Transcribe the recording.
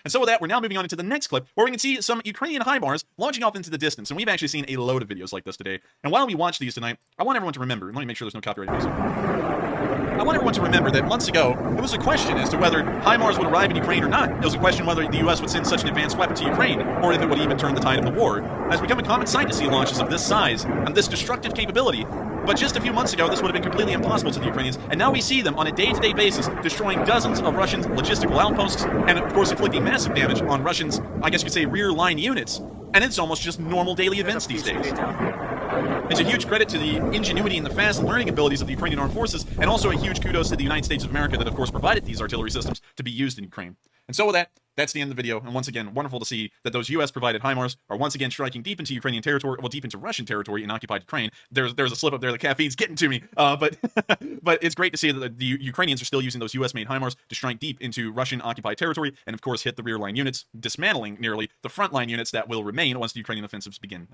And so with that, we're now moving on into the next clip, where we can see some Ukrainian HIMARS launching off into the distance. And we've actually seen a load of videos like this today. And while we watch these tonight, I want everyone to remember, let me make sure there's no copyright music. I want everyone to remember that months ago, it was a question as to whether HIMARS would arrive in Ukraine or not. It was a question whether the US would send such an advanced weapon to Ukraine, or if it would even turn the tide of the war. And it's become a common sight to see launches of this size and this destructive capability. But just a few months ago, this would have been completely impossible to the Ukrainians, and now we see them on a day-to-day basis destroying dozens of Russian logistical outposts, and of course inflicting massive damage on Russians, I guess you could say, rear-line units. And it's almost just normal daily events these days. It's a huge credit to the ingenuity and the fast learning abilities of the Ukrainian armed forces, and also a huge kudos to the United States of America that, of course, provided these artillery systems to be used in Ukraine. And so with that, that's the end of the video, and once again, wonderful to see that those US-provided HIMARS are once again striking deep into Ukrainian territory, well, deep into Russian territory in occupied Ukraine. There's a slip up there, the caffeine's getting to me, but but it's great to see that the Ukrainians are still using those US-made HIMARS to strike deep into Russian-occupied territory, and of course hit the rear-line units, dismantling nearly the front-line units that will remain once the Ukrainian offensives begin.